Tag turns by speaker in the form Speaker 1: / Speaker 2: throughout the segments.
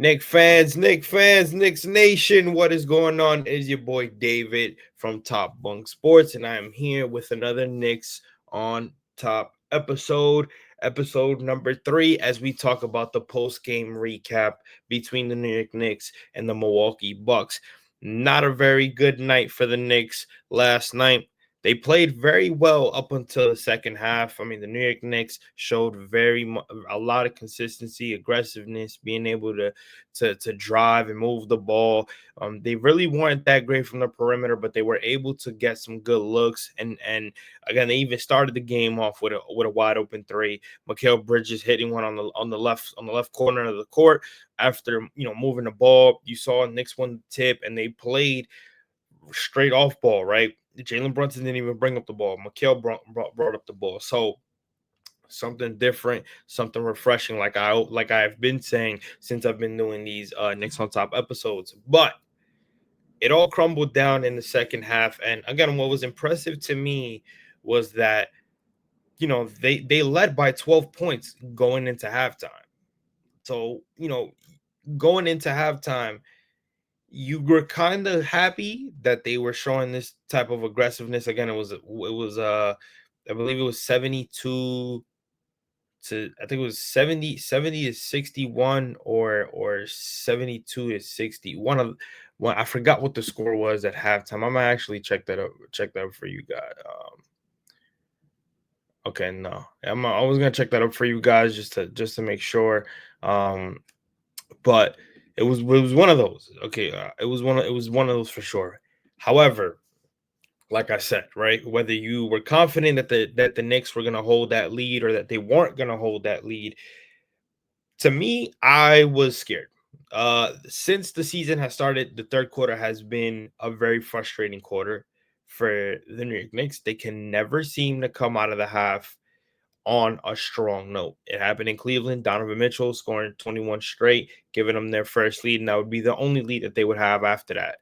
Speaker 1: Knicks Nation, what is going on? It is your boy David from Top Bunk Sports, and I am here with another Knicks on Top episode number 3, as we talk about the post-game recap between the New York Knicks and the Milwaukee Bucks. Not a very good night for the Knicks last night. They played very well up until the second half. I mean, the New York Knicks showed a lot of consistency, aggressiveness, being able to drive and move the ball. They really weren't that great from the perimeter, but they were able to get some good looks. And again, they even started the game off with a wide open three. Mikal Bridges hitting one on the left corner of the court after moving the ball. You saw Knicks won the tip, and they played straight off ball, right? Jalen Brunson didn't even bring up the ball. Mikal brought up the ball. So something different, something refreshing, like I've been saying since I've been doing these Knicks on Top episodes. But it all crumbled down in the second half. And again, what was impressive to me was that they led by 12 points going into halftime. So going into halftime, you were kind of happy that they were showing this type of aggressiveness. Again, it was I believe it was 72 to, I think it was 70 to 61 or 72 to 60. One, I forgot what the score was at halftime. I'm gonna actually check that up for you guys. Okay, no. I was gonna check that up for you guys just to make sure. But it was one of those. Okay, it was one of those for sure. However, like I said, right, whether you were confident that the Knicks were gonna hold that lead or that they weren't gonna hold that lead, to me, I was scared. Since the season has started, the third quarter has been a very frustrating quarter for the New York Knicks. They can never seem to come out of the half on a strong note. It happened in Cleveland. Donovan Mitchell scoring 21 straight, giving them their first lead, and that would be the only lead that they would have after that.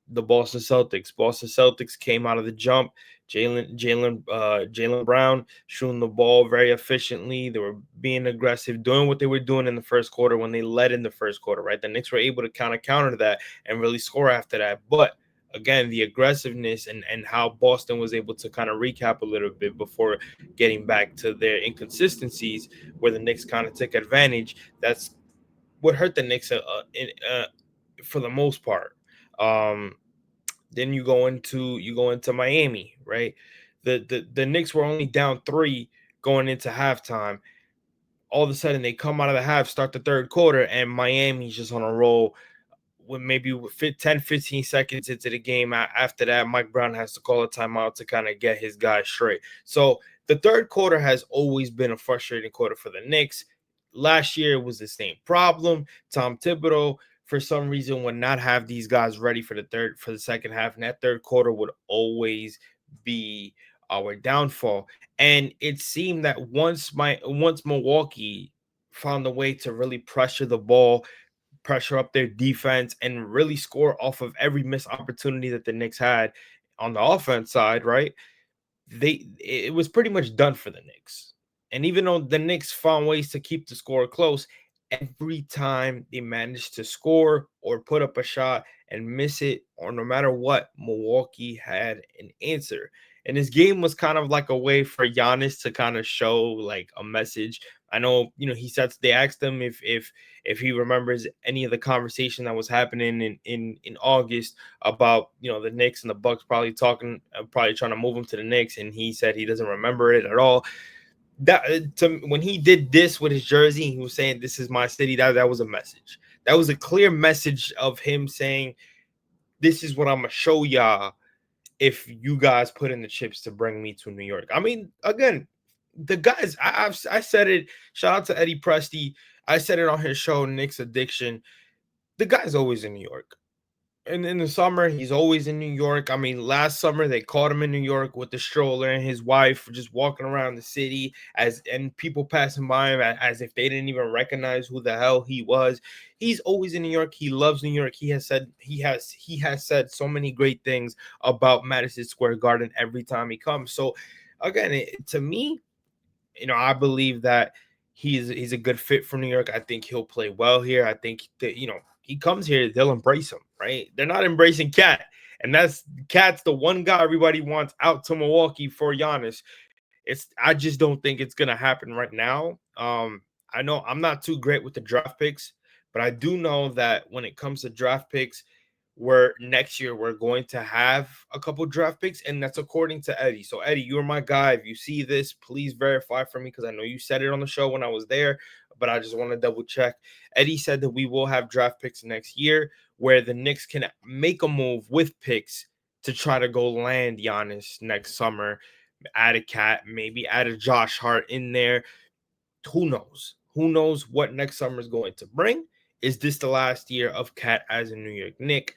Speaker 1: The Boston Celtics. Boston Celtics came out of the jump. Jalen Brown shooting the ball very efficiently. They were being aggressive, doing what they were doing in the first quarter when they led in the first quarter. Right, the Knicks were able to counter that and really score after that. But again, the aggressiveness and how Boston was able to kind of recap a little bit before getting back to their inconsistencies, where the Knicks kind of took advantage. That's what hurt the Knicks for the most part. Um, then you go into Miami, right? The Knicks were only down 3 going into halftime. All of a sudden, they come out of the half, start the third quarter, and Miami's just on a roll. When maybe 10, 15 seconds into the game, after that, Mike Brown has to call a timeout to kind of get his guys straight. So the third quarter has always been a frustrating quarter for the Knicks. Last year it was the same problem. Tom Thibodeau, for some reason, would not have these guys ready for the second half, and that third quarter would always be our downfall. And it seemed that once Milwaukee found a way to really pressure the ball, pressure up their defense, and really score off of every missed opportunity that the Knicks had on the offense side, right? It was pretty much done for the Knicks. And even though the Knicks found ways to keep the score close, every time they managed to score or put up a shot and miss it, or no matter what, Milwaukee had an answer. And this game was kind of like a way for Giannis to kind of show like a message. I know, he said they asked him if he remembers any of the conversation that was happening in August about the Knicks and the Bucks probably probably trying to move him to the Knicks, and he said he doesn't remember it at all. When he did this with his jersey, he was saying, "This is my city." That was a message. That was a clear message of him saying, "This is what I'm gonna show y'all if you guys put in the chips to bring me to New York." I mean, again, the guys, I said it. Shout out to Eddie Presti. I said it on his show, Knicks Addiction. The guy's always in New York. And in the summer, he's always in New York. I mean, last summer they caught him in New York with the stroller and his wife just walking around the city and people passing by him as if they didn't even recognize who the hell he was. He's always in New York. He loves New York. He has said so many great things about Madison Square Garden every time he comes. So again, to me, I believe that he's a good fit for New York. I think he'll play well here. I think that he comes here, they'll embrace him, right? They're not embracing Cat, and Cat's the one guy everybody wants out to Milwaukee for Giannis. I just don't think it's gonna happen right now. I know I'm not too great with the draft picks, but I do know that when it comes to draft picks, next year we're going to have a couple draft picks, and that's according to Eddie. So Eddie, you're my guy. If you see this, please verify for me because I know you said it on the show when I was there, but I just want to double check. Eddie said that we will have draft picks next year where the Knicks can make a move with picks to try to go land Giannis next summer. Add a Cat, maybe add a Josh Hart in there. Who knows? Who knows what next summer is going to bring? Is this the last year of Cat as a New York Knick?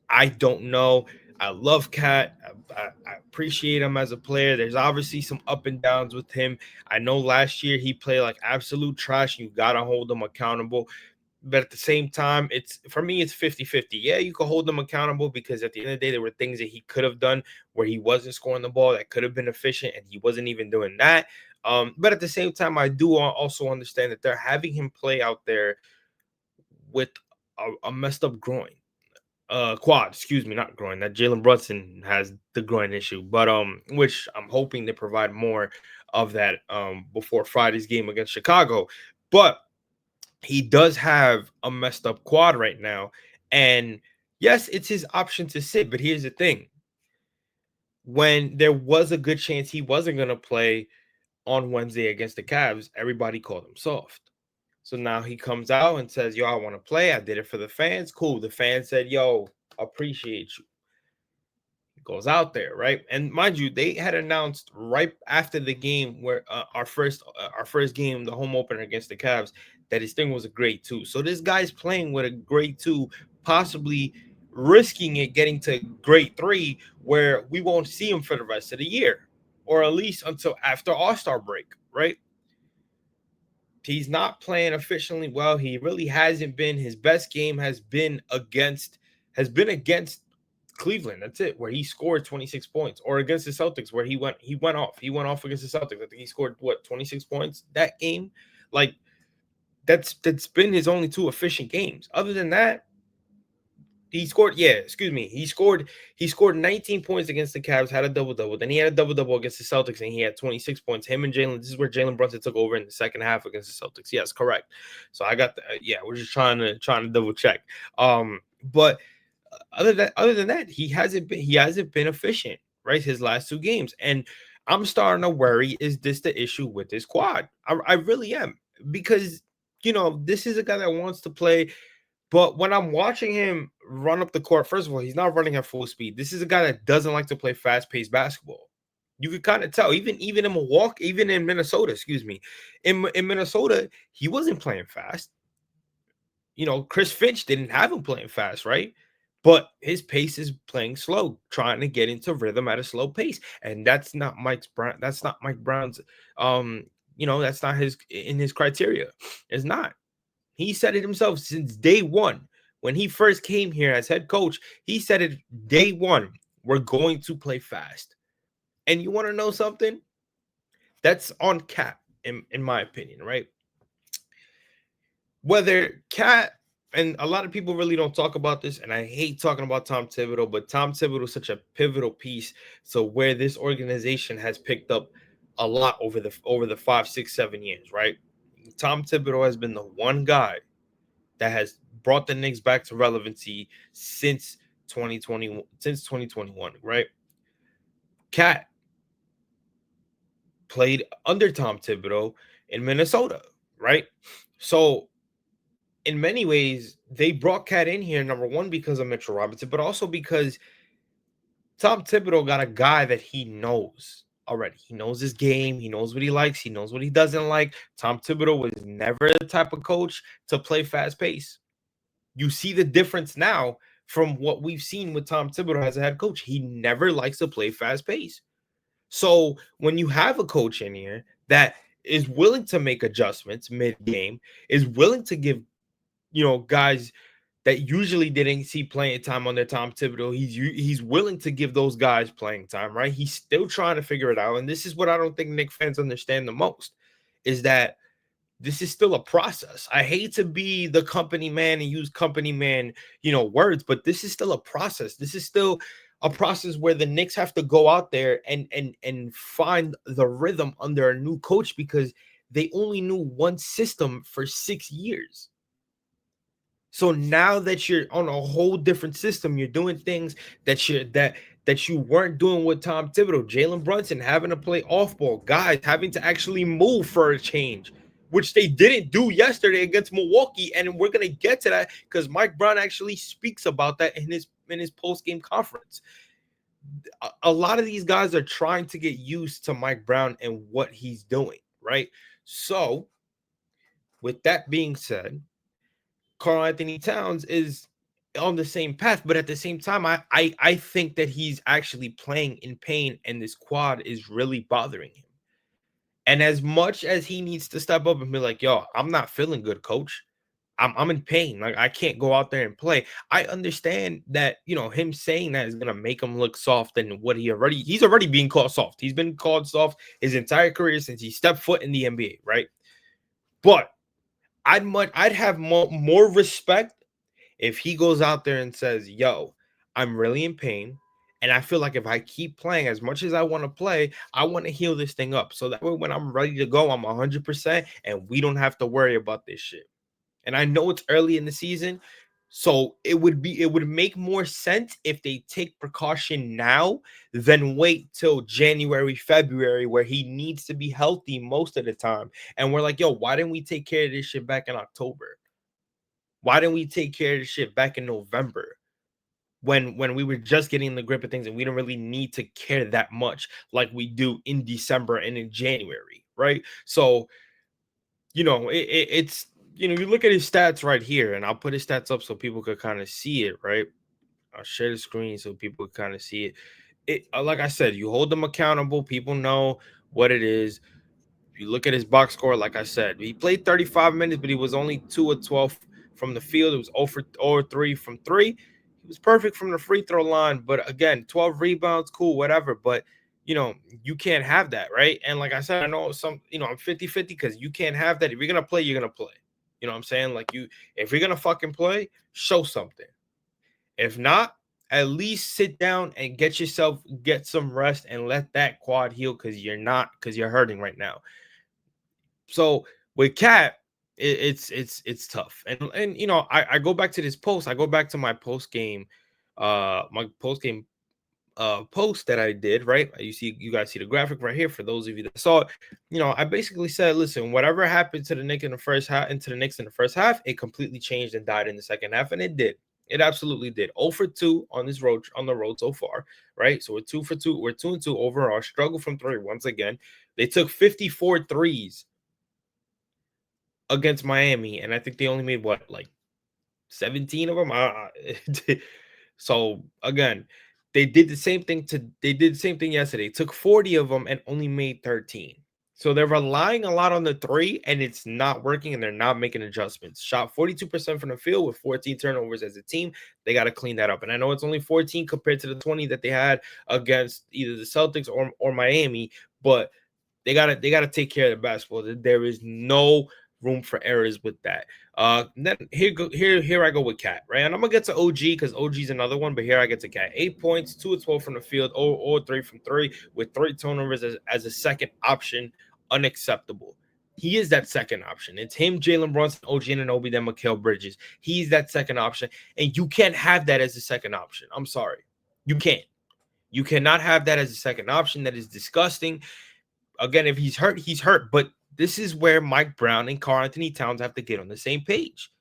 Speaker 1: I don't know. I love Cat. I appreciate him as a player. There's obviously some up and downs with him. I know last year he played like absolute trash. You got to hold him accountable. But at the same time, for me, it's 50-50. Yeah, you can hold him accountable because at the end of the day, there were things that he could have done where he wasn't scoring the ball that could have been efficient, and he wasn't even doing that. But at the same time, I do also understand that they're having him play out there with a messed up groin. Quad, excuse me, not groin. That Jalen Brunson has the groin issue, but which I'm hoping to provide more of that before Friday's game against Chicago. But he does have a messed up quad right now. And yes, it's his option to sit, but here's the thing. When there was a good chance he wasn't going to play on Wednesday against the Cavs, everybody called him soft. So now he comes out and says, yo, I want to play. I did it for the fans. Cool. The fans said, yo, appreciate you. Goes out there, right? And mind you, they had announced right after the game where our first game, the home opener against the Cavs, that his thing was a grade 2. So this guy's playing with a grade 2, possibly risking it getting to grade 3, where we won't see him for the rest of the year, or at least until after All-Star break, right? He's not playing efficiently well. He really hasn't been. His best game has been against Cleveland. That's it, where he scored 26 points, or against the Celtics where he went off. He went off against the Celtics. I think he scored 26 points that game. Like that's been his only 2 efficient games. Other than that, he scored 19 points against the Cavs, had a double-double. Then he had a double-double against the Celtics, and he had 26 points. Him and Jalen, this is where Jalen Brunson took over in the second half against the Celtics. Yes, correct. So I got the we're just trying to double check. But other than that, he hasn't been efficient, right? His last 2 games. And I'm starting to worry, is this the issue with his quad? I really am, because this is a guy that wants to play. But when I'm watching him run up the court, first of all, he's not running at full speed. This is a guy that doesn't like to play fast-paced basketball. You could kind of tell, even in Milwaukee, even in Minnesota, excuse me. In Minnesota, he wasn't playing fast. Chris Finch didn't have him playing fast, right? But his pace is playing slow, trying to get into rhythm at a slow pace. And that's not Mike Brown's that's not his criteria. It's not. He said it himself since day one. When he first came here as head coach, he said it day one. We're going to play fast. And you want to know something? That's on Cat, in my opinion, right? Whether Cat, and a lot of people really don't talk about this, and I hate talking about Tom Thibodeau, but Tom Thibodeau is such a pivotal piece. So where this organization has picked up a lot over the 5, 6, 7 years, right? Tom Thibodeau has been the one guy that has brought the Knicks back to relevancy since 2021, right? Cat played under Tom Thibodeau in Minnesota, right? So in many ways, they brought Cat in here, number one, because of Mitchell Robinson, but also because Tom Thibodeau got a guy that he knows already. He knows his game. He knows what he likes. He knows what he doesn't like. Tom Thibodeau was never the type of coach to play fast pace. You see the difference now from what we've seen with Tom Thibodeau as a head coach. He never likes to play fast pace. So when you have a coach in here that is willing to make adjustments mid-game, is willing to give, guys that usually didn't see playing time under Tom Thibodeau, he's willing to give those guys playing time, right? He's still trying to figure it out. And this is what I don't think Knicks fans understand the most, is that this is still a process. I hate to be the company man and use company man, words, but this is still a process. This is still a process where the Knicks have to go out there and find the rhythm under a new coach, because they only knew one system for 6 years. So now that you're on a whole different system, you're doing things that you weren't doing with Tom Thibodeau, Jalen Brunson having to play off ball, guys having to actually move for a change, which they didn't do yesterday against Milwaukee. And we're gonna get to that because Mike Brown actually speaks about that in his post game conference. A lot of these guys are trying to get used to Mike Brown and what he's doing, right? So, with that being said, Karl Anthony Towns is on the same path, but at the same time, I think that he's actually playing in pain, and this quad is really bothering him. And as much as he needs to step up and be like, "Yo, I'm not feeling good, coach. I'm in pain. Like, I can't go out there and play." I understand that, him saying that is gonna make him look soft than what he's already being called soft. He's been called soft his entire career since he stepped foot in the NBA, right? But I'd have more respect if he goes out there and says, "Yo, I'm really in pain, and I feel like if I keep playing as much as I want to play, I want to heal this thing up, so that way when I'm ready to go, I'm 100%, and we don't have to worry about this shit." And I know it's early in the season, so it would make more sense if they take precaution now than wait till January, February, where he needs to be healthy most of the time. And we're like, "Yo, why didn't we take care of this shit back in October? Why didn't we take care of this shit back in November, when we were just getting the grip of things and we didn't really need to care that much like we do in December and in January, right?" So, it's, you look at his stats right here, and I'll put his stats up so people could kind of see it, right? I'll share the screen so people can kind of see it. Like I said, you hold them accountable. People know what it is. If you look at his box score, like I said, he played 35 minutes, but he was only 2 of 12 from the field. It was 0 for 3 from 3. He was perfect from the free throw line, but again, 12 rebounds, cool, whatever. But, you can't have that, right? And like I said, I know I'm 50-50 because you can't have that. If you're going to play, you're going to play. You know what I'm saying? Like, if you're going to fucking play, show something. If not, at least sit down and get some rest and let that quad heal, because you're hurting right now. So with Cat, it's tough. And I go back to this post. I go back to my post game, post that I did, right? You guys see the graphic right here for those of you that saw it. I basically said, listen, whatever happened to the Knicks in the first half, it completely changed and died in the second half, and it did. It absolutely did. 0 for 2 on the road so far, right? So we're 2 for 2. We're 2 and 2 overall. Struggle from 3 once again. They took 54 threes against Miami, and I think they only made like 17 of them. So again, they did the same thing yesterday. Took 40 of them and only made 13. So they're relying a lot on the 3, and it's not working, and they're not making adjustments. Shot 42% from the field with 14 turnovers as a team. They got to clean that up. And I know it's only 14 compared to the 20 that they had against either the Celtics or Miami, but they gotta take care of the basketball. There is no room for errors with that. Then here I go with Cat, right? And I'm gonna get to OG because OG's another one, but here I get to Cat. 8 points, 2 of 12 from the field, or 3 from 3, with 3 turnovers as a second option. Unacceptable. He is that second option. It's him, Jalen Brunson, OG Anunoby, then Mikal Bridges. He's that second option, and you can't have that as a second option. I'm sorry, you can't. You cannot have that as a second option. That is disgusting. Again, if he's hurt, he's hurt. But this is where Mike Brown and Karl Anthony Towns have to get on the same page.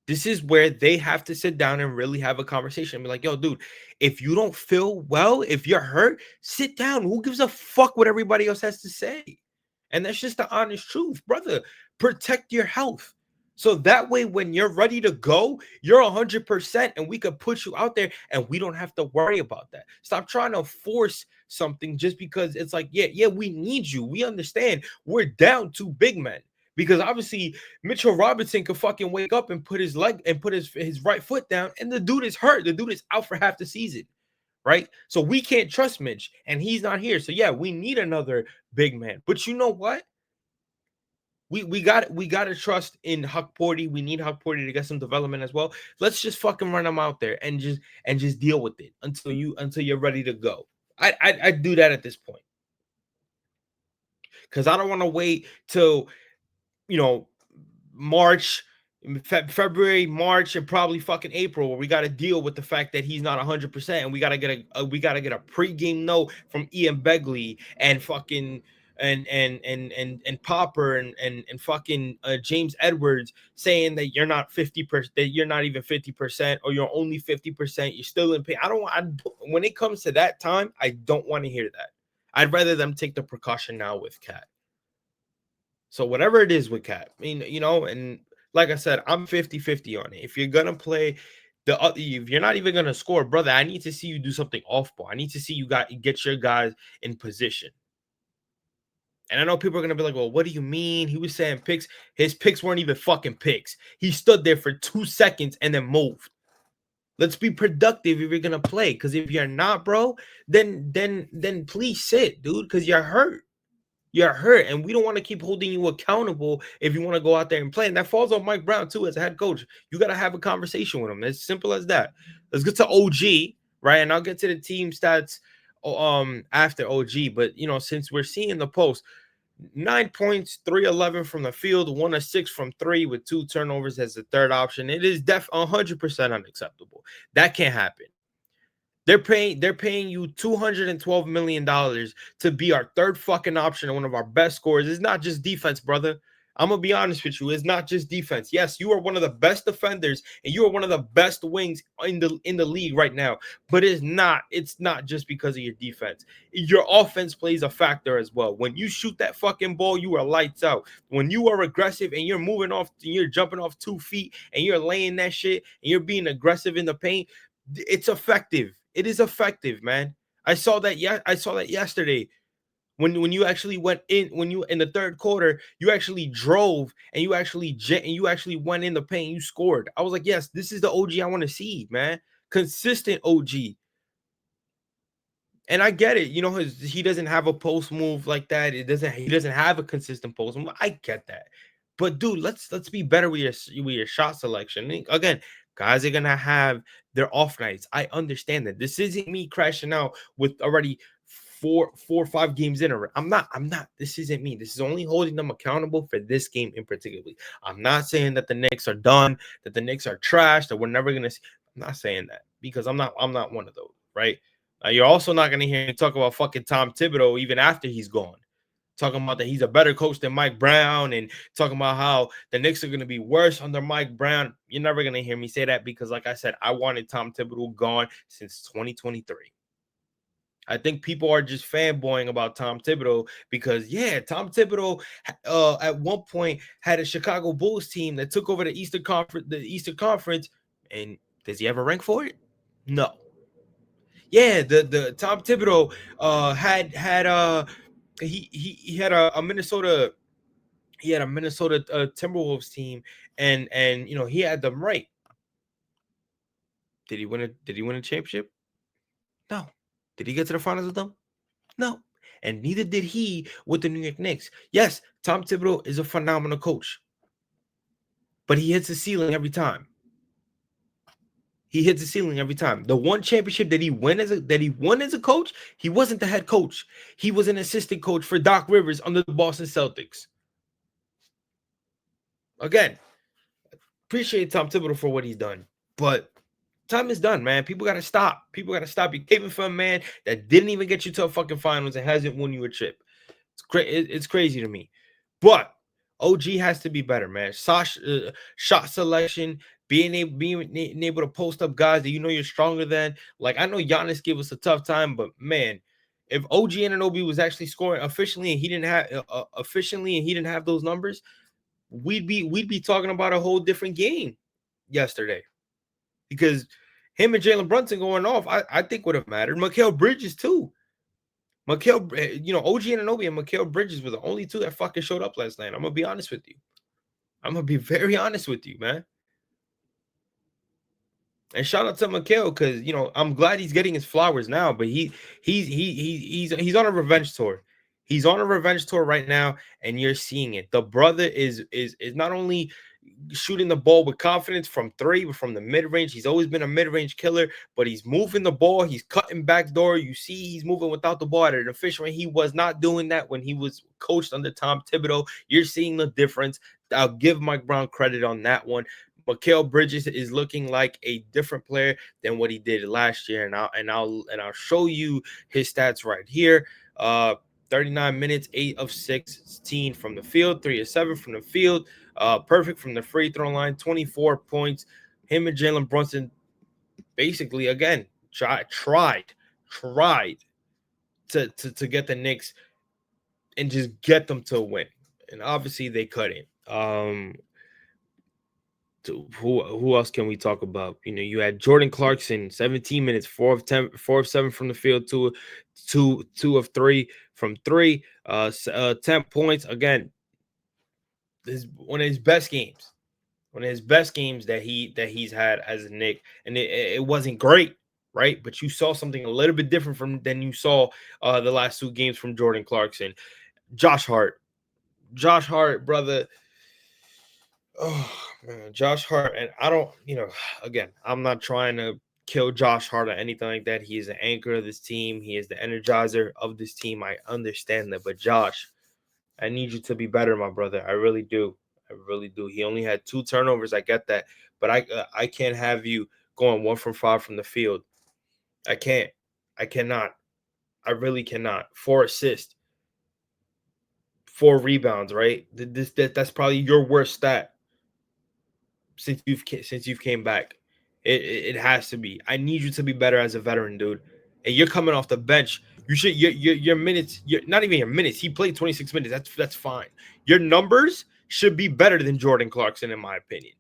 Speaker 1: This is where they have to sit down and really have a conversation and be like, "Yo, dude, if you don't feel well, if you're hurt, sit down. Who gives a fuck what everybody else has to say?" And that's just the honest truth, brother. Protect your health. So that way, when you're ready to go, you're 100%, and we could put you out there and we don't have to worry about that. Stop trying to force something just because it's like, yeah, we need you. We understand we're down 2 big men, because obviously Mitchell Robinson could fucking wake up and put his leg and put his right foot down, and the dude is hurt. The dude is out for half the season, right? So we can't trust Mitch, and he's not here. So yeah, we need another big man. But you know what? We got to trust in Huck Porty. We need Huck Porty to get some development as well. Let's just fucking run him out there and just deal with it until you're ready to go. I do that at this point because I don't want to wait till you know March, February, March, and probably fucking April, where we got to deal with the fact that he's not 100%, and we got to get a pregame note from Ian Begley and fucking and Popper and fucking James Edwards saying that you're not 50%, that you're not even 50%, or you're only 50%. You're still in pain. When it comes to that time, I don't want to hear that. I'd rather them take the precaution now with Cat. So whatever it is with Cat, I mean, and like I said, I'm 50-50 on it. If you're gonna play if you're not even gonna score, brother, I need to see you do something off ball. I need to see you get your guys in position. And I know people are gonna be like, well, what do you mean? He was saying picks. His picks weren't even fucking picks. He stood there for 2 seconds and then moved. Let's be productive if you're gonna play. Because if you're not, bro, then please sit, dude, because you're hurt. You're hurt, and we don't want to keep holding you accountable if you want to go out there and play. And that falls on Mike Brown too, as a head coach. You got to have a conversation with him. As simple as that. Let's get to OG, right? And I'll get to the team stats after OG. But since we're seeing the post, 9 points, 3-11 from the field, 1 of 6 from 3 with 2 turnovers as the third option. It is 100% unacceptable. That can't happen. They're paying you $212 million to be our third fucking option and one of our best scorers. It's not just defense, brother. I'm gonna be honest with you. It's not just defense. Yes, you are one of the best defenders and you are one of the best wings in the league right now. But it's not just because of your defense. Your offense plays a factor as well. When you shoot that fucking ball, you are lights out. When you are aggressive and you're moving off, you're jumping off 2 feet and you're laying that shit and you're being aggressive in the paint, it's effective. It is effective, man. I saw that yesterday when you actually went in, when you in the third quarter, you actually drove and you actually went in the paint, you scored. I was like, yes, this is the OG I want to see, man. Consistent OG. And I get it, he doesn't have a post move like that. He doesn't have a consistent post move. I get that. But dude, let's be better with your shot selection. Again, guys are gonna have their off nights. I understand that. This isn't me crashing out with already four or 5 games in a row. I'm not. This isn't me. This is only holding them accountable for this game in particular. I'm not saying that the Knicks are done, that the Knicks are trash, that we're never gonna see. I'm not saying that because I'm not one of those, right? You're also not gonna hear me talk about fucking Tom Thibodeau even after he's gone. Talking about that he's a better coach than Mike Brown and talking about how the Knicks are going to be worse under Mike Brown. You're never going to hear me say that because, like I said, I wanted Tom Thibodeau gone since 2023. I think people are just fanboying about Tom Thibodeau because, yeah, Tom Thibodeau at one point had a Chicago Bulls team that took over the Eastern Conference, and does he ever rank for it? No. Yeah, the Tom Thibodeau had he had a Minnesota Timberwolves team, and he had them right. Did he win a championship? No. Did he get to the finals with them? No. And neither did he with the New York Knicks. Yes, Tom Thibodeau is a phenomenal coach, but he hits the ceiling every time. He hits the ceiling every time. The one championship that he won as a coach, he wasn't the head coach. He was an assistant coach for Doc Rivers under the Boston Celtics. Again, appreciate Tom Thibodeau for what he's done, but time is done, man. People got to stop. People got to stop. You caving for a man that didn't even get you to a fucking finals and hasn't won you a chip. It's crazy to me. But OG has to be better, man. Shot selection, being able to post up guys that you're stronger than. Like, I know Giannis gave us a tough time, but man, if OG Anunoby was actually scoring efficiently and he didn't have those numbers, we'd be talking about a whole different game yesterday. Because him and Jalen Brunson going off, I think would have mattered. Mikal Bridges too. OG Anunoby and Mikal Bridges were the only 2 that fucking showed up last night. I'm gonna be honest with you. I'm gonna be very honest with you, man. And shout out to Mikal because I'm glad he's getting his flowers now. But he's on a revenge tour. He's on a revenge tour right now, and you're seeing it. The brother is not only shooting the ball with confidence from three, but from the mid range. He's always been a mid range killer, but he's moving the ball. He's cutting back door. You see, he's moving without the ball at an efficient rate. He was not doing that when he was coached under Tom Thibodeau. You're seeing the difference. I'll give Mike Brown credit on that one. Mikal Bridges is looking like a different player than what he did last year, and I'll show you his stats right here. 39 minutes, 8 of 16 from the field, 3 of 7 from the field, perfect from the free throw line, 24 points. Him and Jalen Brunson basically, again, tried to get the Knicks and just get them to a win. And obviously they couldn't. Who else can we talk about? You know, you had Jordan Clarkson, 17 minutes, 4 of 7 from the field, two of 3 from 3, 10 points. Again, this is one of his best games. One of his best games that he's had as a Knick. And it wasn't great, right? But you saw something a little bit different from than you saw the last 2 games from Jordan Clarkson. Josh Hart, brother. Oh man, Josh Hart, and I don't, again, I'm not trying to kill Josh Hart or anything like that. He is the anchor of this team. He is the energizer of this team. I understand that, but Josh, I need you to be better, my brother. I really do. I really do. He only had 2 turnovers. I get that, but I can't have you going 1 from 5 from the field. I can't. I cannot. I really cannot. 4 assists, 4 rebounds. Right. That's probably your worst stat since you've came back. It has to be. I need you to be better as a veteran, dude. And you're coming off the bench. You should your minutes. You're not even your minutes. He played 26 minutes. That's fine. Your numbers should be better than Jordan Clarkson, in my opinion,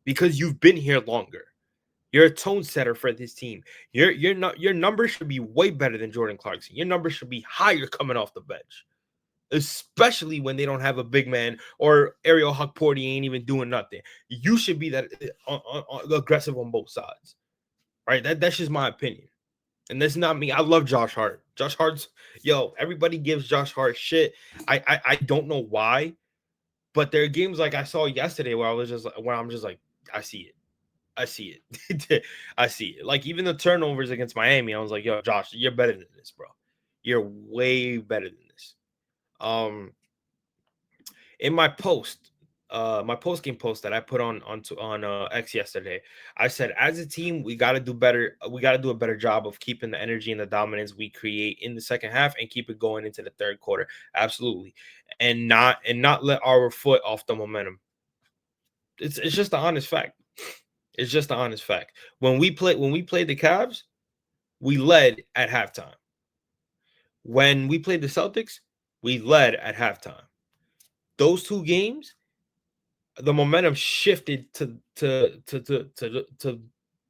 Speaker 1: because you've been here longer. You're a tone setter for this team. Your numbers should be way better than Jordan Clarkson. Your numbers should be higher coming off the bench, especially when they don't have a big man or Ariel Hukporti ain't even doing nothing. You should be that aggressive on both sides, right? That's just my opinion, and that's not me. I love Josh Hart. Josh Hart's everybody gives Josh Hart shit. I don't know why, but there are games like I saw yesterday where I'm just like, I see it. I see it. I see it. Like even the turnovers against Miami, I was like, yo, Josh, you're better than this, bro. You're way better than this. In my post game post that I put on X yesterday, I said as a team we got to do better. We got to do a better job of keeping the energy and the dominance we create in the second half and keep it going into the third quarter. Absolutely, and not let our foot off the momentum. It's just the honest fact. It's just the honest fact. When we played the Cavs, we led at halftime. When we played the Celtics, we led at halftime. Those 2 games, the momentum shifted to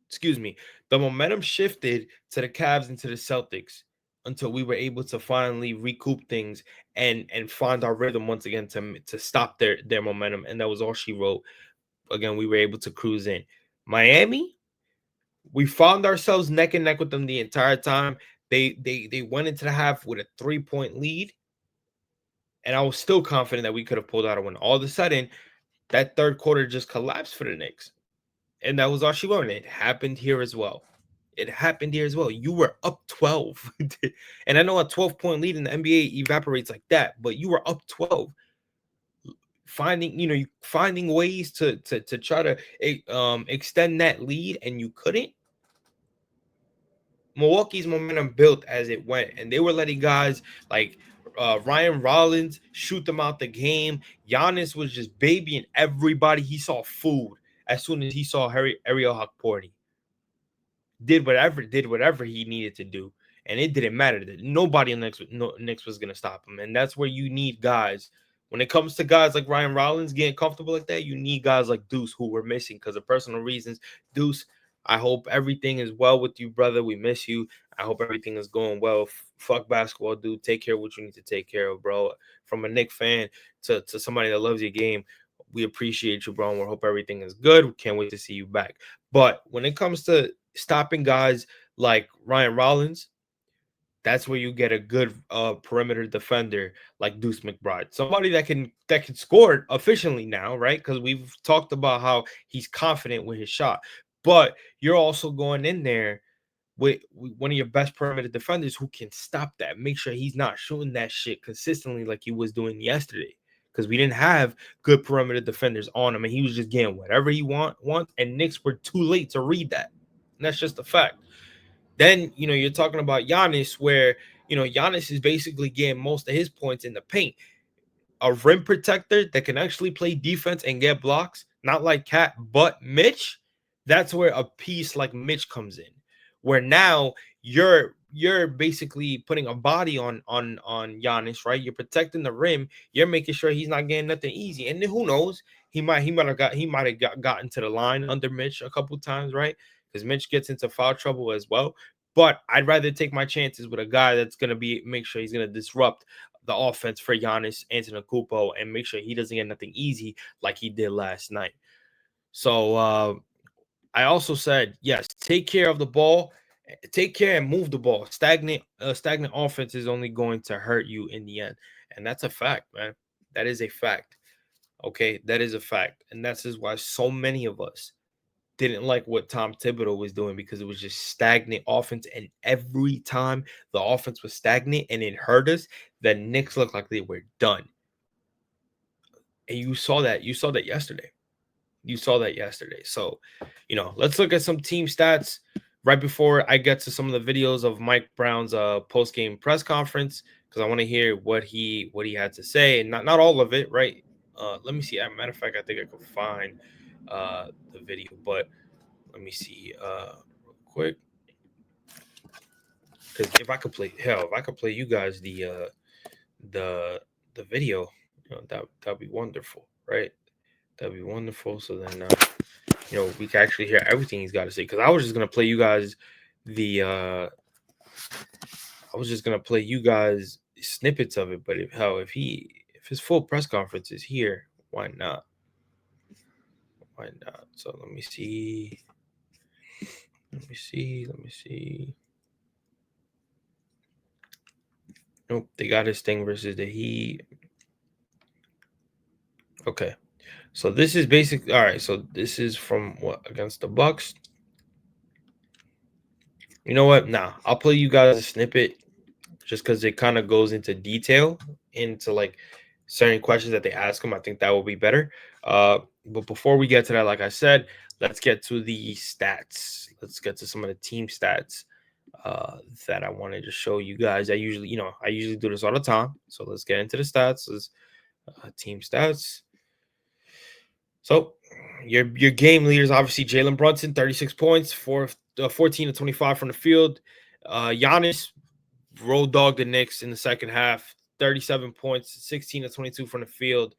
Speaker 1: excuse me. The momentum shifted to the Cavs and to the Celtics until we were able to finally recoup things and find our rhythm once again to stop their momentum. And that was all she wrote. Again, we were able to cruise in. Miami, we found ourselves neck and neck with them the entire time. They went into the half with a 3-point lead, and I was still confident that we could have pulled out a win. All of a sudden, that third quarter just collapsed for the Knicks, and that was all she wanted. It happened here as well. It happened here as well. You were up 12, and I know a 12-point lead in the NBA evaporates like that, but you were up 12. Finding ways to try to extend that lead, and you couldn't. Milwaukee's momentum built as it went, and they were letting guys like Ryan Rollins shoot them out the game. Giannis was just babying everybody. He saw food as soon as he saw Ariel Hukporti. Did whatever he needed to do, and it didn't matter that nobody in the Knicks was gonna stop him. And that's where you need guys. When it comes to guys like Ryan Rollins getting comfortable like that, you need guys like Deuce who we're missing because of personal reasons. Deuce, I hope everything is well with you, brother. We miss you. I hope everything is going well. Fuck basketball, dude. Take care of what you need to take care of, bro. From a Knicks fan to somebody that loves your game, we appreciate you, bro. And we hope everything is good. We can't wait to see you back. But when it comes to stopping guys like Ryan Rollins, that's where you get a good perimeter defender like Deuce McBride, somebody that can score efficiently now, right? Because we've talked about how he's confident with his shot, but you're also going in there with one of your best perimeter defenders who can stop that, make sure he's not shooting that shit consistently like he was doing yesterday. Because we didn't have good perimeter defenders on him, and he was just getting whatever he wants, and Knicks were too late to read that. And that's just a fact. Then, you're talking about Giannis, where, Giannis is basically getting most of his points in the paint. A rim protector that can actually play defense and get blocks, not like Cat, but Mitch. That's where a piece like Mitch comes in, where now you're basically putting a body on Giannis, right? You're protecting the rim. You're making sure he's not getting nothing easy. And then who knows? He might have gotten to the line under Mitch a couple times, right? Because Mitch gets into foul trouble as well. But I'd rather take my chances with a guy that's gonna make sure he's gonna disrupt the offense for Giannis Antetokounmpo and make sure he doesn't get nothing easy like he did last night. So I also said, yes, take care of the ball, take care and move the ball. Stagnant offense is only going to hurt you in the end, and that's a fact, man. That is a fact. Okay, that is a fact, and that's just why so many of us didn't like what Tom Thibodeau was doing, because it was just stagnant offense, and every time the offense was stagnant and it hurt us, the Knicks looked like they were done. And you saw that yesterday. So, let's look at some team stats right before I get to some of the videos of Mike Brown's post-game press conference, because I want to hear what he had to say, and not all of it, right? Let me see. As a matter of fact, I think I could find the video, but let me see real quick. Because if I could play you guys the video, that'd be wonderful, right? That'd be wonderful. So then we can actually hear everything he's got to say. Because I was just gonna play you guys snippets of it, but if his full press conference is here, why not? So let me see. Nope, they got his thing versus the Heat. Okay, so this is basically all right. So this is from what, against the Bucks. You know what? Nah, I'll play you guys a snippet just because it kind of goes into detail into like certain questions that they ask him. I think that will be better. But before we get to that, like I said, let's get to the stats. Let's get to some of the team stats that I wanted to show you guys. I usually do this all the time. So let's get into the stats. Team stats. So your game leaders, obviously Jalen Brunson, 36 points, 14 to 25 from the field. Giannis road dogged the Knicks in the second half, 37 points, 16 to 22 from the field.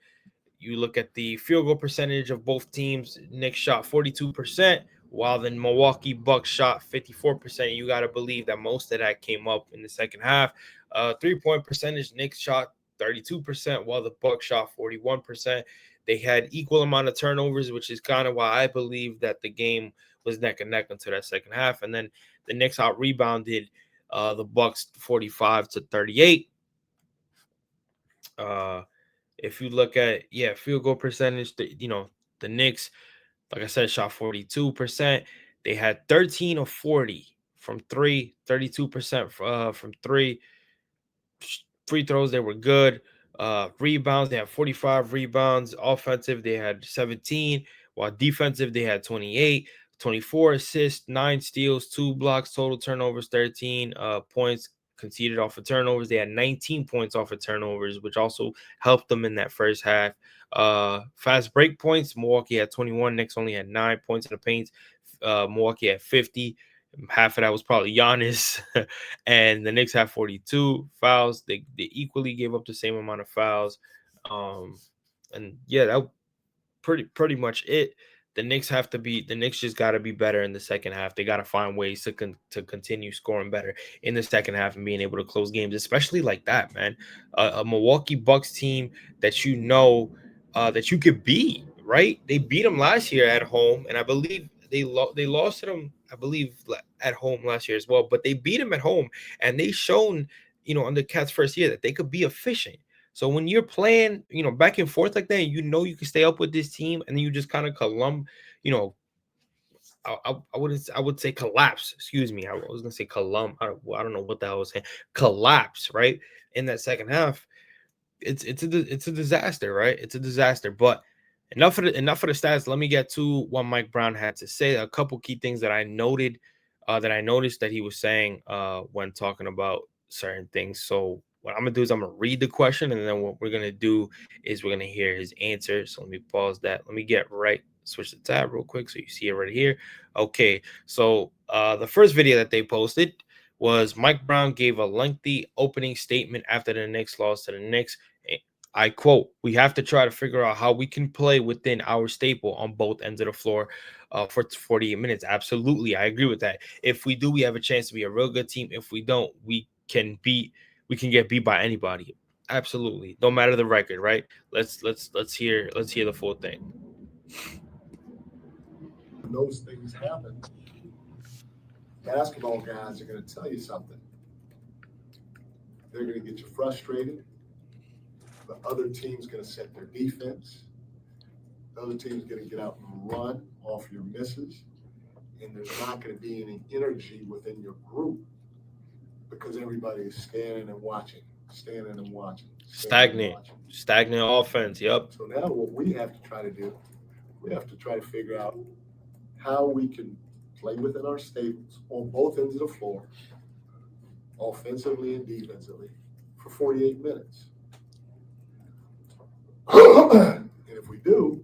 Speaker 1: You look at the field goal percentage of both teams. Knicks shot 42%, while the Milwaukee Bucks shot 54%. You got to believe that most of that came up in the second half. 3-point percentage, Knicks shot 32%, while the Bucks shot 41%. They had equal amount of turnovers, which is kind of why I believe that the game was neck and neck until that second half. And then the Knicks out rebounded the Bucks 45 to 38. If you look at field goal percentage, the Knicks, like I said, shot 42%. They had 13 of 40 from three, 32% from three. Free throws, they were good. Rebounds, they had 45 rebounds. Offensive, they had 17, while defensive, they had 28. 24 assists, 9 steals, 2 blocks, total turnovers 13, points conceded off of turnovers. They had 19 points off of turnovers, which also helped them in that first half. Fast break points, Milwaukee had 21, Knicks only had 9 points in the paint. Milwaukee had 50. Half of that was probably Giannis, and the Knicks had 42 fouls. They equally gave up the same amount of fouls. And yeah, that pretty much it. The Knicks just got to be better in the second half. They got to find ways to continue scoring better in the second half and being able to close games, especially like that, man. A Milwaukee Bucks team that that you could beat, right? They beat them last year at home, and I believe they lost to them. I believe, at home last year as well. But they beat them at home, and they shown, on the Cats' first year, that they could be efficient. So when you're playing, back and forth like that, you can stay up with this team, and then you just kind of you know, I would say collapse. Excuse me. I was gonna say column. I don't know what the hell I was saying. Collapse, right? In that second half, it's a disaster, right? It's a disaster. But enough of the stats. Let me get to what Mike Brown had to say. A couple key things that I noted, that I noticed that he was saying when talking about certain things. So what I'm gonna do is I'm gonna read the question, and then what we're gonna do is we're gonna hear his answer. So let me pause that. Let me switch the tab real quick so you see it right here. Okay, so the first video that they posted was Mike Brown gave a lengthy opening statement after the Knicks lost to the Knicks. I quote, "We have to try to figure out how we can play within our staple on both ends of the floor for 48 minutes." Absolutely. I agree with that. If we do, we have a chance to be a real good team. If we don't, we can get beat by anybody. Absolutely. No matter the record, right? Let's hear the full thing.
Speaker 2: When those things happen, basketball guys are going to tell you something. They're going to get you frustrated. The other team's going to set their defense. The other team's going to get out and run off your misses. And there's not going to be any energy within your group because everybody is standing and watching.
Speaker 1: Stagnant offense. Yep.
Speaker 2: So now what we have to try to do, we have to try to figure out how we can play within our staples on both ends of the floor, offensively and defensively, for 48 minutes. And if we do,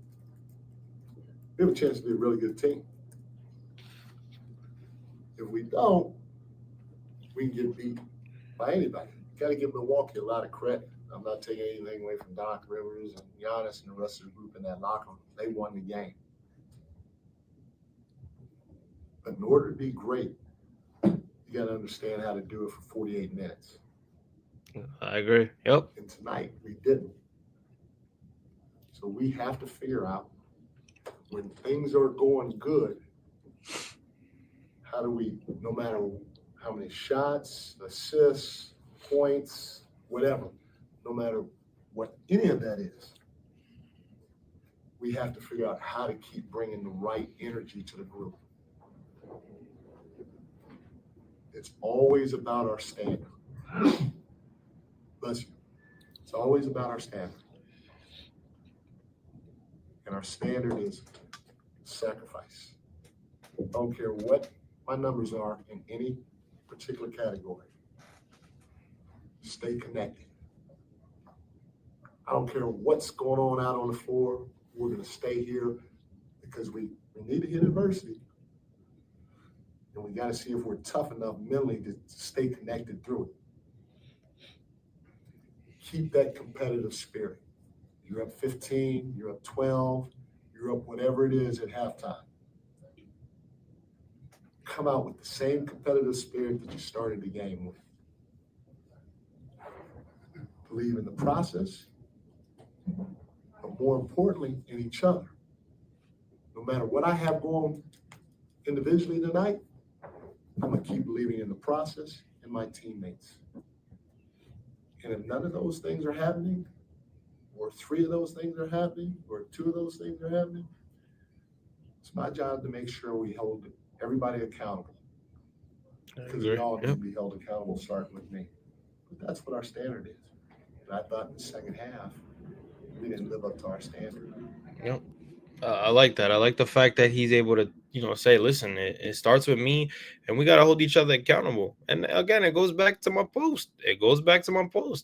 Speaker 2: we have a chance to be a really good team. If we don't, we can get beat by anybody. Got to give Milwaukee a lot of credit. I'm not taking anything away from Doc Rivers and Giannis and the rest of the group in that locker room. They won the game. But in order to be great, you got to understand how to do it for 48 minutes.
Speaker 1: I agree. Yep.
Speaker 2: And tonight we didn't. So we have to figure out when things are going good, how do we, no matter how many shots, assists, points, whatever, no matter what any of that is, we have to figure out how to keep bringing the right energy to the group. It's always about our standard. Listen, it's always about our standard. And our standard is sacrifice. I don't care what my numbers are in any particular category. Stay connected. I don't care what's going on out on the floor. We're going to stay here because we need to hit adversity. And we got to see if we're tough enough mentally to stay connected through it. Keep that competitive spirit. You're up 15, you're up 12, you're up whatever it is at halftime. Come out with the same competitive spirit that you started the game with. Believe in the process, but more importantly, in each other. No matter what I have going individually tonight, I'm going to keep believing in the process and my teammates. And if none of those things are happening, or 3 of those things are happening, or 2 of those things are happening, it's my job to make sure we hold everybody accountable. Because we all need to be held accountable, starting with me. But that's what our standard is. And I thought in the second half, we didn't live up to our standard.
Speaker 1: Yep. I like that. I like the fact that he's able to, say, listen, it starts with me, and we got to hold each other accountable. And again, it goes back to my post.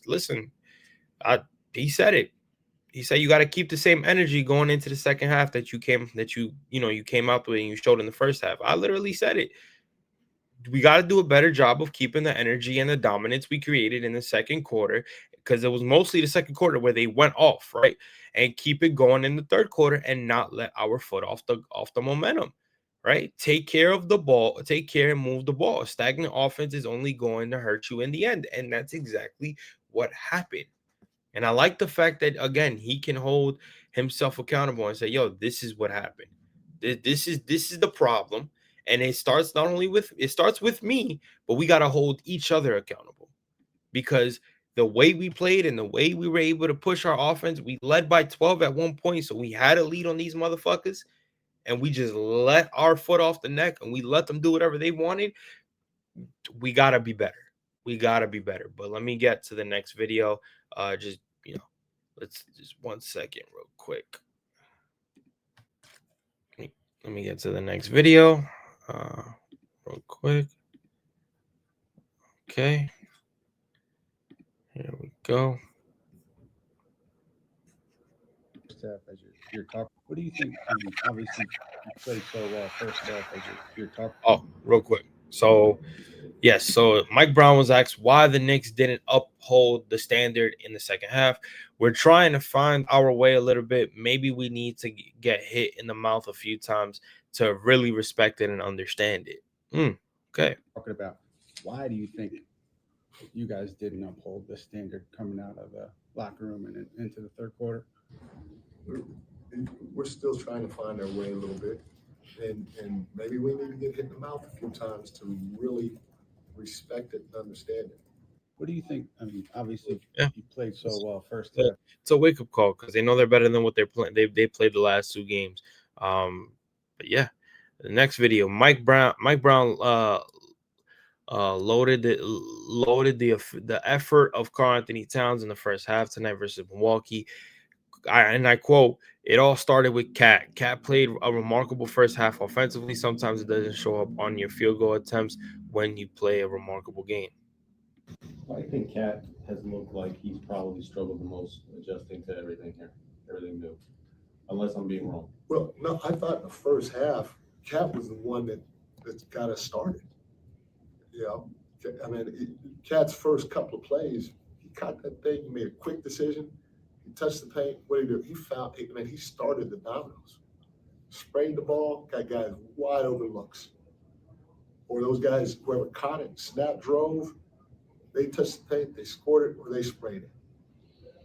Speaker 1: Listen, he said it. He said you got to keep the same energy going into the second half that you came out with and you showed in the first half. I literally said it. We got to do a better job of keeping the energy and the dominance we created in the second quarter, because it was mostly the second quarter where they went off, right? And keep it going in the third quarter and not let our foot off the momentum, right? Take care of the ball, take care and move the ball. Stagnant offense is only going to hurt you in the end, and that's exactly what happened. And I like the fact that, again, he can hold himself accountable and say, yo, this is what happened. This is the problem. And it starts with me, but we got to hold each other accountable, because the way we played and the way we were able to push our offense, we led by 12 at one point, so we had a lead on these motherfuckers, and we just let our foot off the neck and we let them do whatever they wanted. We got to be better. We got to be better. But let me get to the next video. Just, let's just 1 second real quick. Let me get to the next video real quick. Okay. Here we go.
Speaker 3: As you're talking, what do you think? I mean, obviously, you played so well first half as you're talking.
Speaker 1: Oh, real quick. So, yes. So Mike Brown was asked why the Knicks didn't uphold the standard in the second half. We're trying to find our way a little bit. Maybe we need to get hit in the mouth a few times to really respect it and understand it. Okay.
Speaker 3: Talking about why do you think you guys didn't uphold the standard coming out of the locker room and into the third quarter?
Speaker 2: We're still trying to find our way a little bit, and maybe we need to get hit in the mouth a few times to really respect it and understand it.
Speaker 3: What do you think? I mean, obviously,
Speaker 1: Yeah.
Speaker 3: you played so well first half.
Speaker 1: It's a wake up call because they know they're better than what they're playing. They played the last 2 games. But yeah, the next video, Mike Brown loaded the effort of Karl Anthony Towns in the first half tonight versus Milwaukee. I quote, "It all started with Cat. Cat played a remarkable first half offensively. Sometimes it doesn't show up on your field goal attempts when you play a remarkable game."
Speaker 4: I think Cat has looked like he's probably struggled the most adjusting to everything here, everything new, unless I'm being wrong.
Speaker 2: Well, no, I thought in the first half, Cat was the one that got us started. I mean, Cat's first couple of plays, he caught that thing, he made a quick decision, he touched the paint. What did he do? He started the dominoes, sprayed the ball, got guys wide open looks. Or those guys, whoever caught it, snap drove, they touched the paint, they scored it, or they sprayed it.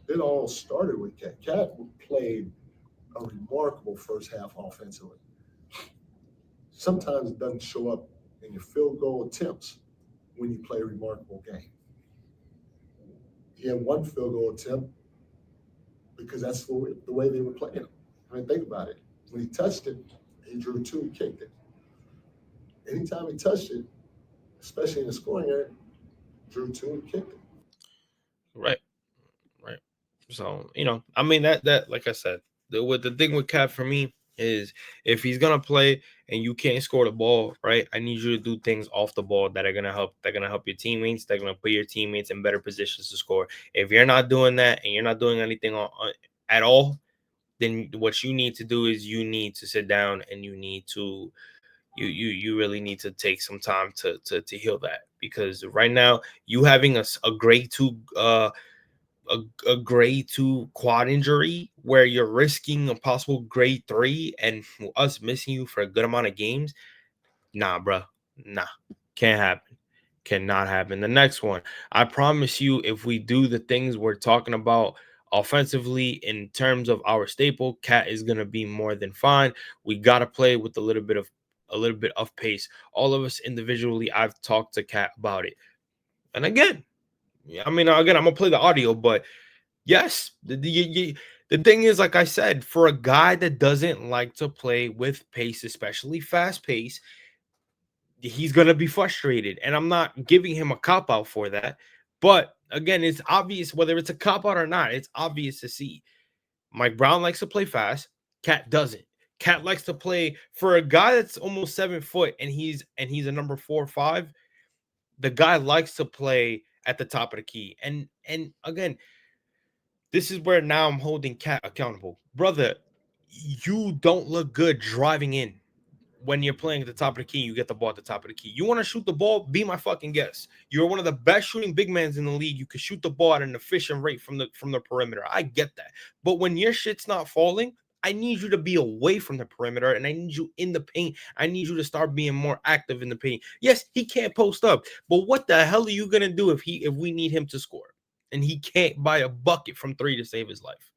Speaker 2: It all started with Cat. Cat played a remarkable first half offensively. Sometimes it doesn't show up in your field goal attempts when you play a remarkable game. He had 1 field goal attempt because that's the way they were playing him. I mean, think about it. When he touched it, he drew 2 and kicked it. Anytime he touched it, especially in the scoring area, drew 2 and kicked it.
Speaker 1: Right. So, I mean, that like I said, the thing with Cat for me is if he's gonna play and you can't score the ball, right? I need you to do things off the ball that are gonna help. They're gonna help your teammates. They're gonna put your teammates in better positions to score. If you're not doing that and you're not doing anything at all, then what you need to do is you need to sit down and you need to you really need to take some time to heal that, because right now you having a grade 2 a grade 2 quad injury where you're risking a possible grade 3 and us missing you for a good amount of games. Nah, bro. Nah. Can't happen. Cannot happen. The next one, I promise you, if we do the things we're talking about offensively in terms of our staple, Cat is gonna be more than fine. We gotta play with a little bit of pace. All of us individually, I've talked to Cat about it. And again, I'm gonna play the audio, but yes, the thing is, like I said, for a guy that doesn't like to play with pace, especially fast pace, he's going to be frustrated. And I'm not giving him a cop out for that. But again, it's obvious whether it's a cop out or not, it's obvious to see. Mike Brown likes to play fast. Cat doesn't. Cat likes to play for a guy that's almost 7 foot and he's a number 4 or 5. The guy likes to play at the top of the key. And again, this is where now I'm holding Cat accountable. Brother, you don't look good driving in when you're playing at the top of the key. You get the ball at the top of the key. You want to shoot the ball? Be my fucking guest. You're one of the best shooting big men in the league. You can shoot the ball at an efficient rate from the perimeter. I get that. But when your shit's not falling, I need you to be away from the perimeter and I need you in the paint. I need you to start being more active in the paint. Yes, he can't post up, but what the hell are you gonna do if we need him to score? And he can't buy a bucket from 3 to save his life.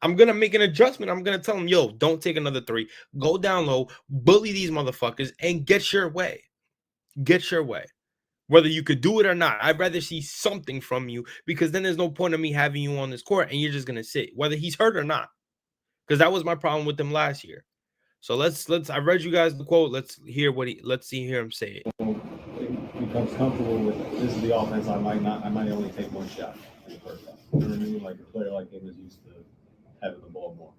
Speaker 1: I'm going to make an adjustment. I'm going to tell him, yo, don't take another 3. Go down low, bully these motherfuckers, and get your way. Get your way. Whether you could do it or not, I'd rather see something from you, because then there's no point of me having you on this court and you're just going to sit, whether he's hurt or not. Because that was my problem with him last year. So let's I read you guys the quote. Let's hear him say it.
Speaker 4: It becomes comfortable with this is the offense. I might only take one shot in the first half. You know what I mean? Like a player like him is used to having the ball more.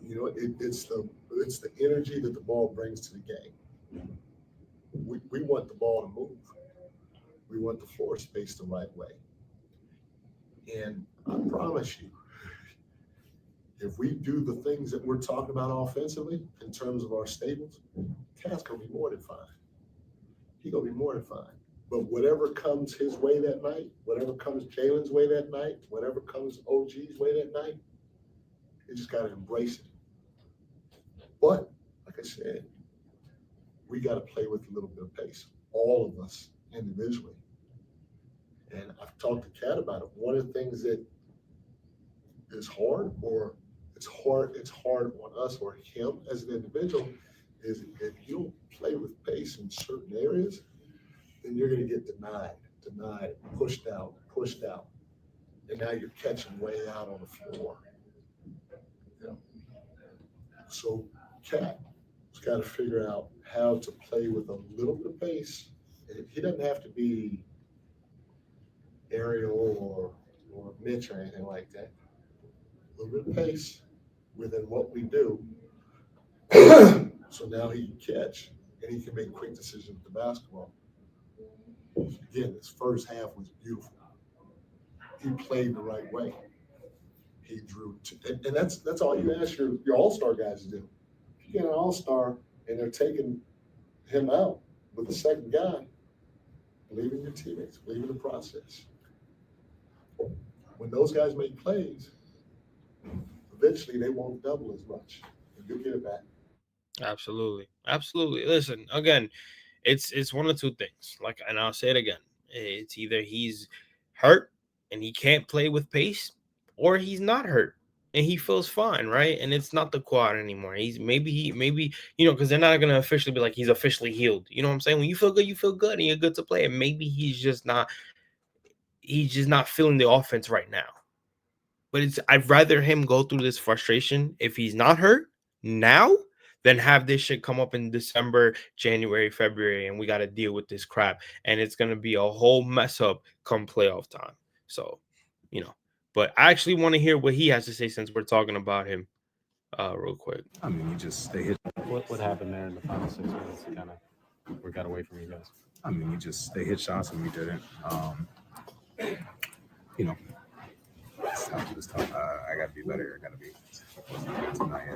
Speaker 2: You know, it's the energy that the ball brings to the game. We want the ball to move. We want the floor space the right way. And I promise you, if we do the things that we're talking about offensively in terms of our staples, Cat's gonna be more than fine. He's gonna be more than fine. But whatever comes his way that night, whatever comes Jalen's way that night, whatever comes OG's way that night, you just gotta embrace it. But like I said, we gotta play with a little bit of pace, all of us individually. And I've talked to Cat about it. One of the things that is hard, or it's hard on us or him as an individual, is if you don't play with pace in certain areas, then you're going to get denied, pushed out. And now you're catching way out on the floor. Yeah. So Cat has got to figure out how to play with a little bit of pace. He doesn't have to be Ariel or Mitch or anything like that. A little bit of pace within what we do. So now he can catch and he can make quick decisions with the basketball. Again, this first half was beautiful. He played the right way. He drew, and that's all you ask your all-star guys to do. If you get an all-star and they're taking him out with the second guy, believe in your teammates, believe in the process. When those guys make plays, eventually they won't double as much, and you'll get it back.
Speaker 1: Absolutely. Listen, again, it's one of two things. Like, and I'll say it again. It's either he's hurt and he can't play with pace, or he's not hurt and he feels fine, right? And it's not the quad anymore. Maybe because they're not gonna officially be like he's officially healed. You know what I'm saying? When you feel good, and you're good to play. And maybe he's just not feeling the offense right now. But I'd rather him go through this frustration if he's not hurt now than have this shit come up in December, January, February, and we got to deal with this crap. And it's going to be a whole mess up come playoff time. So, but I actually want to hear what he has to say since we're talking about him real quick.
Speaker 5: I mean, they hit.
Speaker 6: What happened there in the final 6 minutes to kind of we got away from you guys?
Speaker 5: I mean, they hit shots and we didn't. It's tough. I got to be better. I got to be tonight.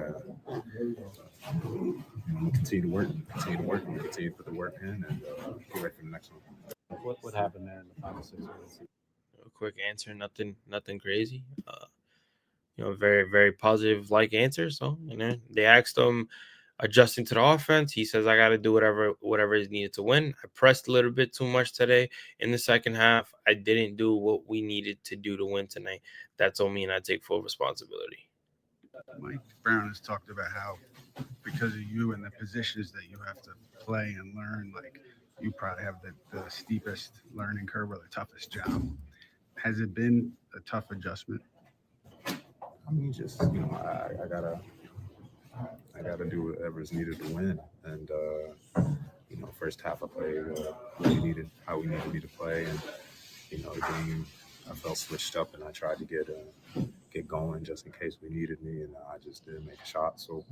Speaker 5: Continue to work, and continue to put the work in, and get ready for the next one.
Speaker 6: What happened there in the final 6 minutes?
Speaker 1: A quick answer, nothing crazy. Very, very positive answer. So, they asked him adjusting to the offense. He says, I got to do whatever is needed to win. I pressed a little bit too much today in the second half. I didn't do what we needed to do to win tonight. That's on me, and I take full responsibility.
Speaker 3: Mike Brown has talked about how because of you and the positions that you have to play and learn, you probably have the steepest learning curve or the toughest job. Has it been a tough adjustment?
Speaker 5: I mean, just I gotta do whatever is needed to win, and first half I played how we needed me to play, and the game I felt switched up, and I tried to get going just in case we needed me, and I just didn't make a shot, so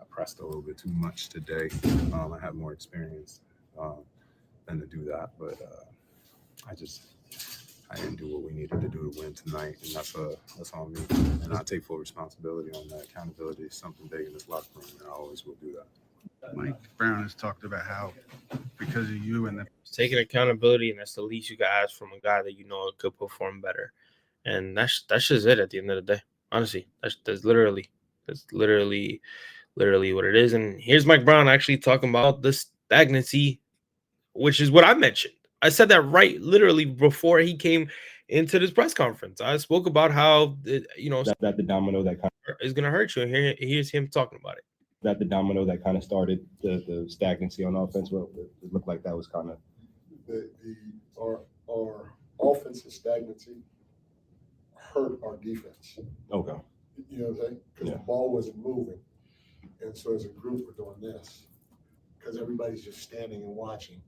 Speaker 5: I pressed a little bit too much today. I had more experience than to do that, but I didn't do what we needed to do to win tonight, and that's on me. And I take full responsibility on that. Accountability is something big in this locker room, and I always will do that.
Speaker 3: Mike Brown has talked about how because of you and
Speaker 1: taking accountability, and that's the least you can ask from a guy that could perform better. And that's just it at the end of the day. Honestly, that's literally what it is. And here's Mike Brown actually talking about the stagnancy, which is what I mentioned. I said that right literally before he came into this press conference. I spoke about how
Speaker 7: that the domino that kind
Speaker 1: is going to hurt you, and here's him talking about it.
Speaker 7: that the domino that kind of started the stagnancy on offense. Well, it looked like that was kind of
Speaker 2: our offensive stagnancy hurt our defense.
Speaker 7: okay.
Speaker 2: You know what I'm saying? Because
Speaker 7: Yeah.
Speaker 2: the ball wasn't moving. And so as a group, we're doing this. Because everybody's just standing and watching.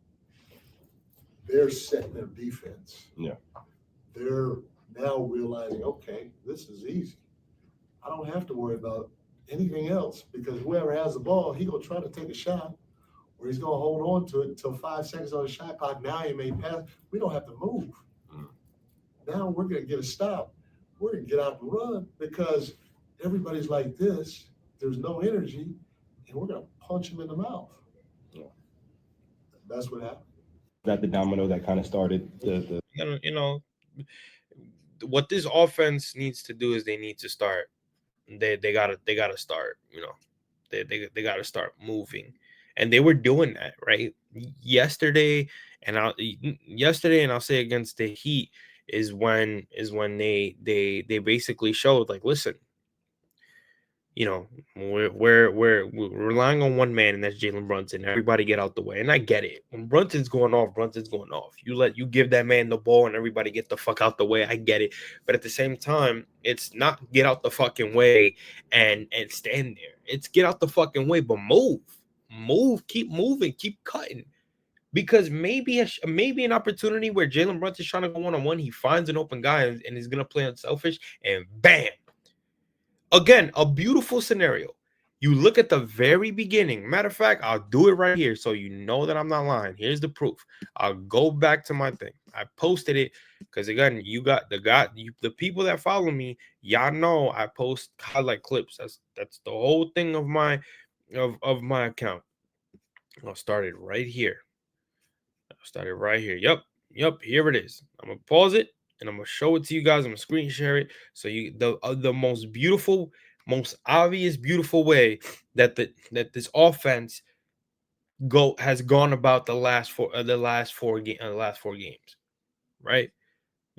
Speaker 2: They're setting their defense.
Speaker 7: Yeah.
Speaker 2: They're now realizing, okay, this is easy. I don't have to worry about anything else because whoever has the ball, he's going to try to take a shot or he's going to hold on to it until 5 seconds on the shot clock. Now he may pass. We don't have to move. Now we're going to get a stop. We're going to get out and run because everybody's like this. There's no energy, and we're going to punch him in the mouth.
Speaker 7: Yeah.
Speaker 2: That's what happened.
Speaker 7: That the domino that kind of started the
Speaker 1: What this offense needs to do is they need to start. They gotta start. They gotta start moving, and they were doing that right yesterday. And I'll say against the Heat is when they basically showed like, listen, we're relying on one man, and that's Jalen Brunson. Everybody get out the way. And I get it. When Brunson's going off, Brunson's going off. You give that man the ball and everybody get the fuck out the way. I get it. But at the same time, it's not get out the fucking way and stand there. It's get out the fucking way, but move. Move, keep moving, keep cutting. Because maybe an opportunity where Jalen Brunson's trying to go one-on-one, he finds an open guy and he's gonna play unselfish, and bam. Again, a beautiful scenario. You look at the very beginning. Matter of fact, I'll do it right here so you know that I'm not lying. Here's the proof. I'll go back to my thing. I posted it because, again, you got the people that follow me. Y'all know I post highlight clips. That's the whole thing of my account. I'll start it right here. Yep. Here it is. I'm gonna pause it. And I'm gonna show it to you guys. I'm gonna screen share it. So the most beautiful, most obvious, beautiful way that this offense has gone about the last four games, right?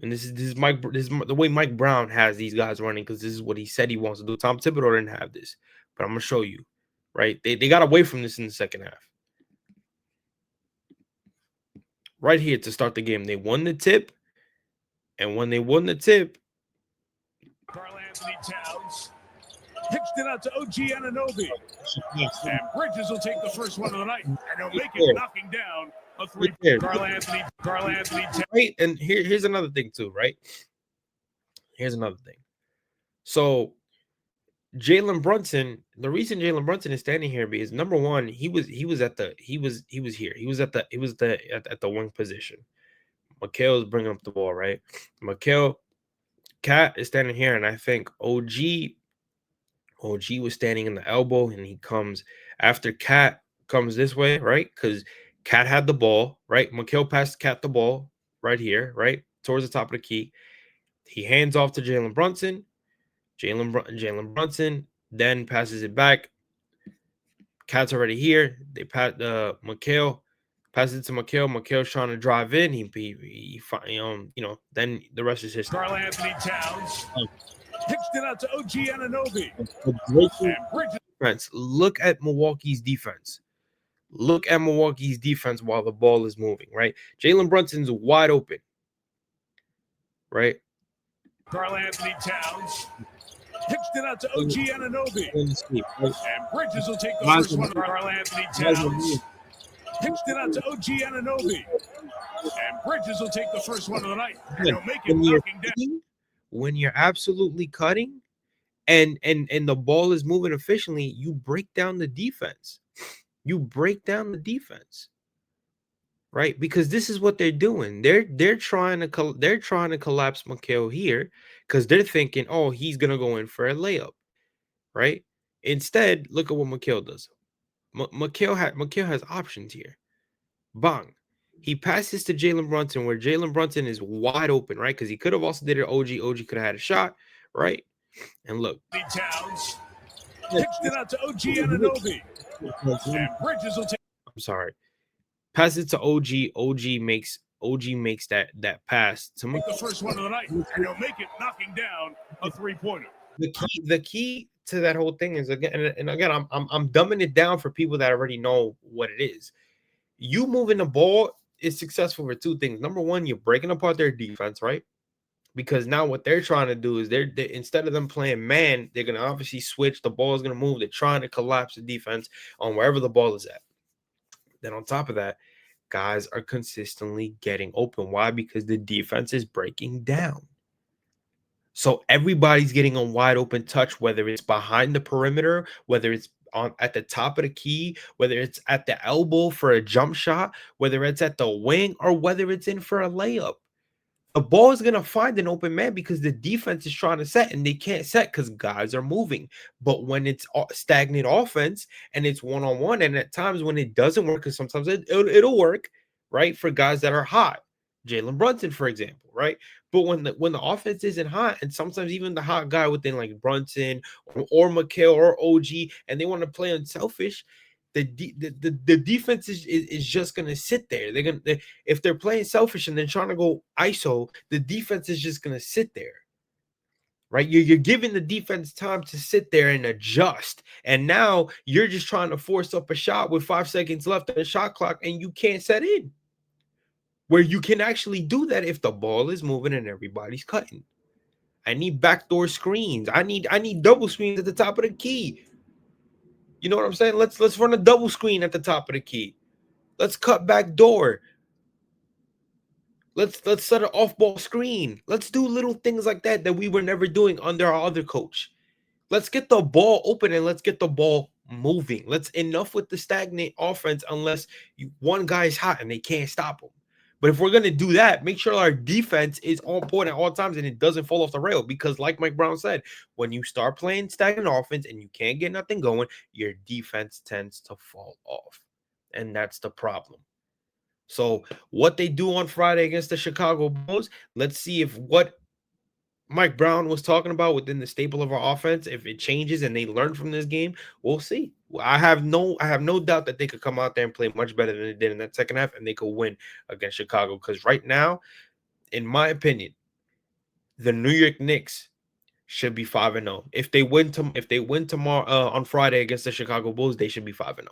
Speaker 1: And this is the way Mike Brown has these guys running, because this is what he said he wants to do. Tom Thibodeau didn't have this, but I'm gonna show you, right? They got away from this in the second half. Right here to start the game, they won the tip. And when they won the tip,
Speaker 8: Karl Anthony Towns pitched it out to OG Anunoby. And Bridges will take the first one of the night. And he'll make it knocking down a three. Karl Anthony Towns.
Speaker 1: Right, and here's another thing too, right? Here's another thing. So Jalen Brunson, the reason Jalen Brunson is standing here is, number one, he was at the wing position. Mikal is bringing up the ball, right? Cat is standing here, and I think OG was standing in the elbow, and he comes after Cat comes this way, right? Because Cat had the ball, right? Mikal passed Cat the ball right here, right? Towards the top of the key. He hands off to Jalen Brunson. Jalen Brunson then passes it back. Cat's already here. They pass Mikal. Passes it to Mikal. Mikal's trying to drive in. Then the rest is history.
Speaker 8: Karl Anthony Towns pitched it out to OG Anunoby.
Speaker 1: Defense. Look at Milwaukee's defense. Look at Milwaukee's defense while the ball is moving, right? Jalen Brunson's wide open, right?
Speaker 8: Karl Anthony Towns pitched it out to OG Anunoby. And Bridges will take the first one. Karl Anthony Towns pitched it out to OG Anunoby. And Bridges will take the first one of the night. And he'll make it knocking down.
Speaker 1: When you're absolutely cutting and the ball is moving efficiently, you break down the defense. Right? Because this is what they're doing. They're trying to collapse Mikal here because they're thinking, oh, he's gonna go in for a layup, right? Instead, look at what Mikal does. Mikal has options here. Bunk. He passes to Jalen Brunson, where Jalen Brunson is wide open, right? Because he could have also did it. OG could have had a shot, right? And look,
Speaker 8: Towns pitched it out to OG Anunoby. And Bridges will take.
Speaker 1: I'm sorry. Pass it to OG. OG makes OG makes that pass to
Speaker 8: The first one of the night, and he'll make it knocking down a three-pointer.
Speaker 1: the key to that whole thing is, again, and again, I'm dumbing it down for people that already know what it is. You moving the ball is successful for two things. Number one, you're breaking apart their defense, right? Because now what they're trying to do is they're instead of them playing man, they're gonna obviously switch. The ball is gonna move. They're trying to collapse the defense on wherever the ball is at. Then on top of that, guys are consistently getting open. Why? Because the defense is breaking down. So everybody's getting a wide open touch, whether it's behind the perimeter, whether it's on at the top of the key, whether it's at the elbow for a jump shot, whether it's at the wing, or whether it's in for a layup. The ball is going to find an open man because the defense is trying to set and they can't set because guys are moving. But when it's stagnant offense and it's one-on-one, and at times when it doesn't work, because sometimes it'll work, right, for guys that are hot. Jalen Brunson, for example, right? But when the offense isn't hot, and sometimes even the hot guy within like Brunson or Mikhail or OG, and they want to play unselfish, the defense is just gonna sit there. If they're playing selfish and they're trying to go ISO, the defense is just gonna sit there. Right? You're giving the defense time to sit there and adjust. And now you're just trying to force up a shot with 5 seconds left on the shot clock, and you can't set in. Where you can actually do that if the ball is moving and everybody's cutting. I need backdoor screens. I need double screens at the top of the key. You know what I'm saying? Let's run a double screen at the top of the key. Let's cut back door. Let's set an off-ball screen. Let's do little things like that we were never doing under our other coach. Let's get the ball open and let's get the ball moving. Let's enough with the stagnant offense unless one guy's hot and they can't stop him. But if we're going to do that, make sure our defense is on point at all times and it doesn't fall off the rail. Because like Mike Brown said, when you start playing stagnant offense and you can't get nothing going, your defense tends to fall off. And that's the problem. So what they do on Friday against the Chicago Bulls, let's see if what Mike Brown was talking about within the staple of our offense, if it changes and they learn from this game, we'll see. I have no doubt that they could come out there and play much better than they did in that second half, and they could win against Chicago. Because right now, in my opinion, the New York Knicks should be 5-0. If they win tomorrow on Friday against the Chicago Bulls, they should be 5-0. If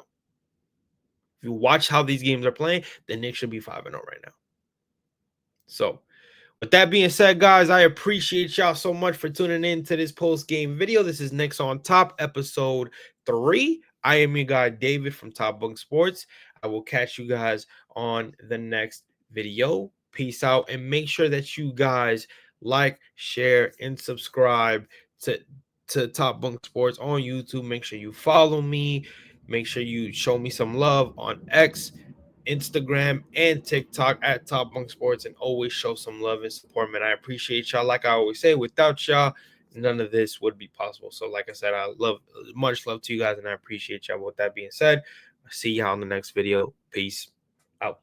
Speaker 1: you watch how these games are playing, the Knicks should be 5-0 right now. So, with that being said, guys, I appreciate y'all so much for tuning in to this post-game video. This is Knicks on Top, episode 3. I am your guy, David from Top Bunk Sports. I will catch you guys on the next video. Peace out, and make sure that you guys like, share, and subscribe to Top Bunk Sports on YouTube. Make sure you follow me. Make sure you show me some love on X, Instagram, and TikTok at Top Bunk Sports, and always show some love and support, man. I appreciate y'all. Like I always say, without y'all, none of this would be possible. So like I said, much love to you guys, and I appreciate y'all. With that being said, I'll see y'all in the next video. Peace out.